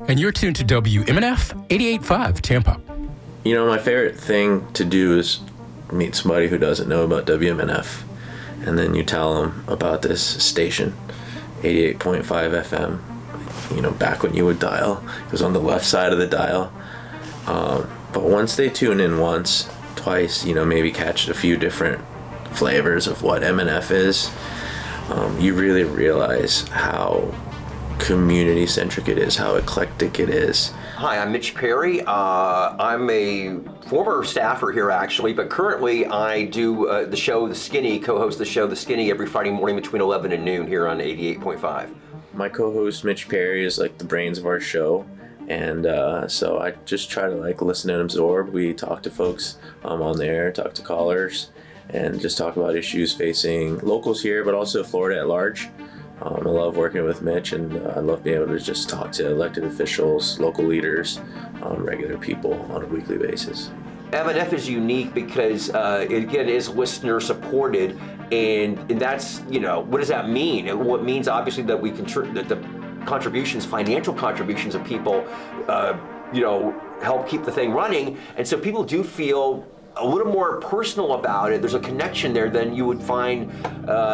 And you're tuned to WMNF 88.5 Tampa. You know, my favorite thing to do is meet somebody who doesn't know about WMNF, and then you tell them about this station, 88.5 FM. You know, back when you would dial, it was on the left side of the dial. But once they tune in once, twice, you know, maybe catch a few different flavors of what MNF is, you really realize how community-centric it is, how eclectic it is. Hi, I'm Mitch Perry. I'm a former staffer here, actually, but currently I do the show The Skinny, co-host the show The Skinny every Friday morning between 11 and noon here on 88.5. My co-host Mitch Perry is like the brains of our show, and so I just try to like listen and absorb. We talk to folks on there, talk to callers, and just talk about issues facing locals here, but also Florida at large. I love working with Mitch, and I love being able to just talk to elected officials, local leaders, regular people on a weekly basis. MNF is unique because it again is listener supported, and that's, you know, what does that mean? And what it means obviously that we that the contributions, financial contributions of people, you know, help keep the thing running, and so people do feel a little more personal about it. There's a connection there than you would find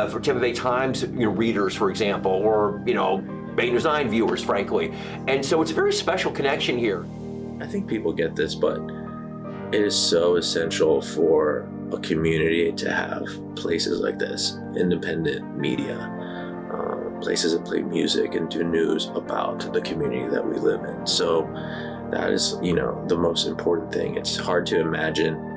for Tampa Bay Times, you know, readers, for example, or, you know, Bay News 9 viewers, frankly. And so it's a very special connection here. I think people get this, but it is so essential for a community to have places like this, independent media, places that play music and do news about the community that we live in. So that is, you know, the most important thing. It's hard to imagine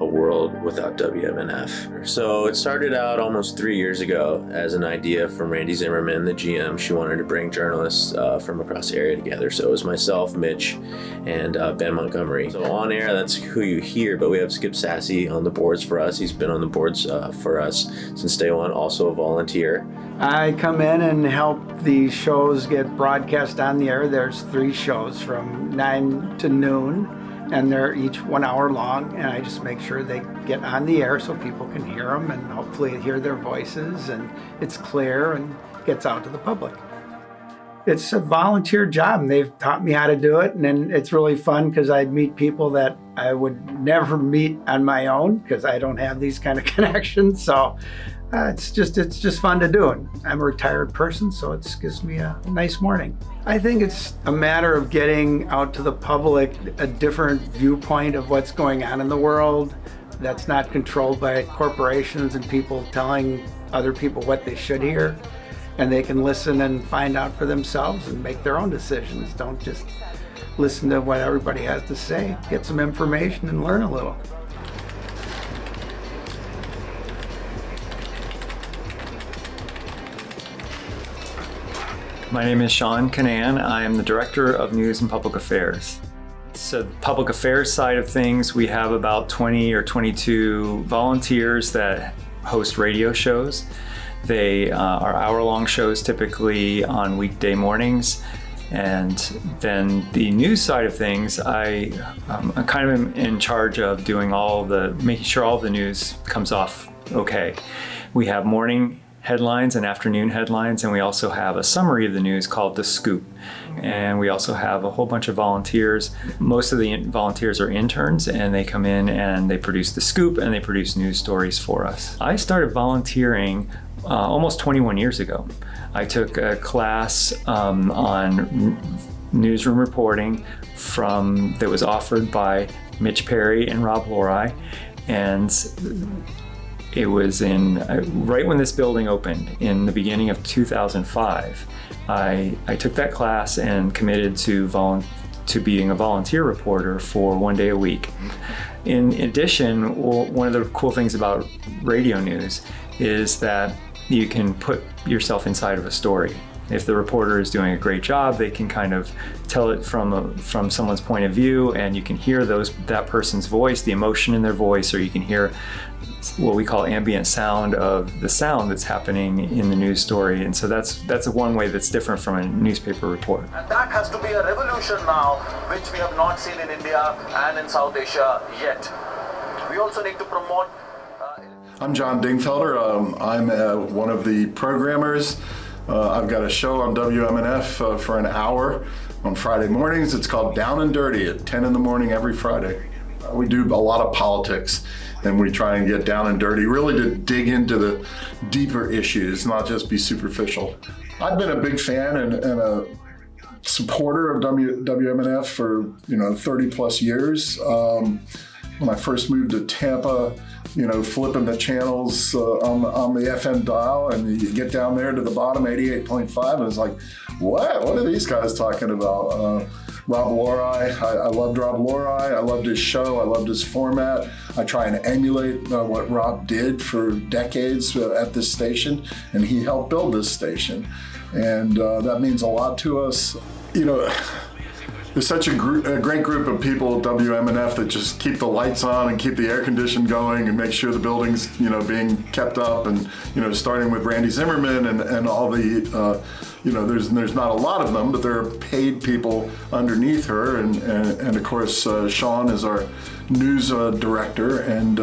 a world without WMNF. So it started out almost 3 years ago as an idea from Randy Zimmerman, the GM. She wanted to bring journalists from across the area together. So it was myself, Mitch, and Ben Montgomery. So on air, that's who you hear, but we have Skip Sassy on the boards for us. He's been on the boards for us since day one, also a volunteer. I come in and help the shows get broadcast on the air. There's 3 shows from 9 to noon, and they're each 1 hour long, and I just make sure they get on the air so people can hear them and hopefully hear their voices, and it's clear and gets out to the public. It's a volunteer job, and they've taught me how to do it, and then it's really fun because I meet people that I would never meet on my own because I don't have these kind of connections. So it's just fun to do it. I'm a retired person, so it gives me a nice morning. I think it's a matter of getting out to the public a different viewpoint of what's going on in the world that's not controlled by corporations and people telling other people what they should hear. And they can listen and find out for themselves and make their own decisions. Don't just listen to what everybody has to say. Get some information and learn a little. My name is Sean Canan. I am the Director of News and Public Affairs. So the public affairs side of things, we have about 20 or 22 volunteers that host radio shows. They are hour-long shows typically on weekday mornings. And then the news side of things, I'm kind of in charge of doing making sure all the news comes off okay. We have morning headlines and afternoon headlines, and we also have a summary of the news called The Scoop. And we also have a whole bunch of volunteers. Most of the volunteers are interns, and they come in and they produce The Scoop and they produce news stories for us. I started volunteering almost 21 years ago. I took a class on newsroom reporting that was offered by Mitch Perry and Rob Lorai, and it was right when this building opened in the beginning of 2005. I took that class and committed to being a volunteer reporter for 1 day a week. In addition, one of the cool things about radio news is that you can put yourself inside of a story. If the reporter is doing a great job, they can kind of tell it from someone's point of view, and you can hear that person's voice, the emotion in their voice, or you can hear what we call ambient sound of the sound that's happening in the news story. And so that's one way that's different from a newspaper report. And that has to be a revolution now, which we have not seen in India and in South Asia yet. We also need to promote. I'm John Dingfelder. I'm one of the programmers. I've got a show on WMNF for an hour on Friday mornings. It's called Down and Dirty at 10 in the morning every Friday. We do a lot of politics, and we try and get down and dirty, really to dig into the deeper issues, not just be superficial. I've been a big fan and a supporter of WMNF for 30 plus years. When I first moved to Tampa, flipping the channels on the FM dial, and you get down there to the bottom, 88.5, and it's like, what are these guys talking about? Rob Lorai, I loved Rob Lorai. I loved his show. I loved his format. I try and emulate what Rob did for decades at this station, and he helped build this station. And that means a lot to us. There's such a great group of people at WMNF that just keep the lights on and keep the air conditioning going and make sure the building's being kept up, and starting with Randy Zimmerman and all the there's not a lot of them, but there are paid people underneath her, and of course Sean is our news director, and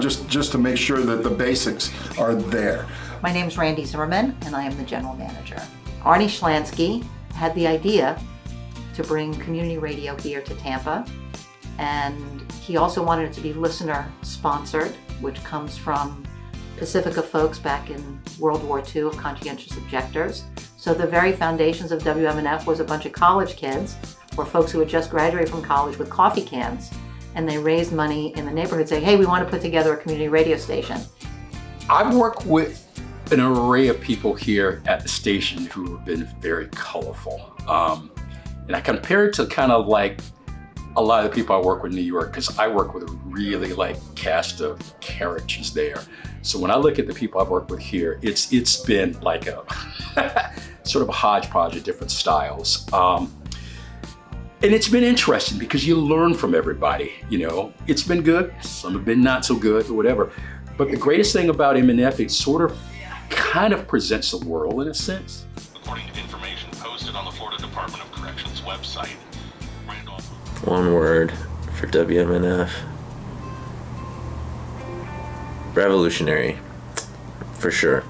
just to make sure that the basics are there. My name is Randy Zimmerman, and I am the general manager. Arnie Schlansky had the idea to bring community radio here to Tampa, and he also wanted it to be listener sponsored, which comes from Pacifica folks back in World War II of conscientious objectors. So the very foundations of WMNF was a bunch of college kids or folks who had just graduated from college with coffee cans, and they raised money in the neighborhood saying, hey, we want to put together a community radio station. I've worked with an array of people here at the station who have been very colorful. And I compare it to kind of like a lot of the people I work with in New York, because I work with a really cast of characters there. So when I look at the people I've worked with here, it's been like a sort of a hodgepodge of different styles. And it's been interesting because you learn from everybody, It's been good, some have been not so good or whatever. But the greatest thing about MNF, it sort of kind of presents the world in a sense. According to information posted on the Florida Department of Corrections website, One word for WMNF. Revolutionary, for sure.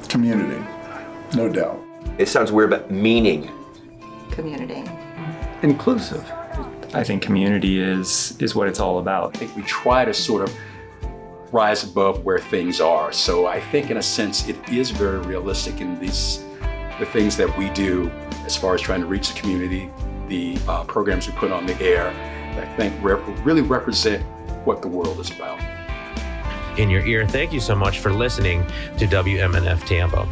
Community, no doubt. It sounds weird, but meaning. Community. Inclusive. I think community is what it's all about. I think we try to sort of rise above where things are. So I think in a sense it is very realistic in the things that we do as far as trying to reach the community, the programs we put on the air, that I think really represent what the world is about. In your ear, thank you so much for listening to WMNF Tampa.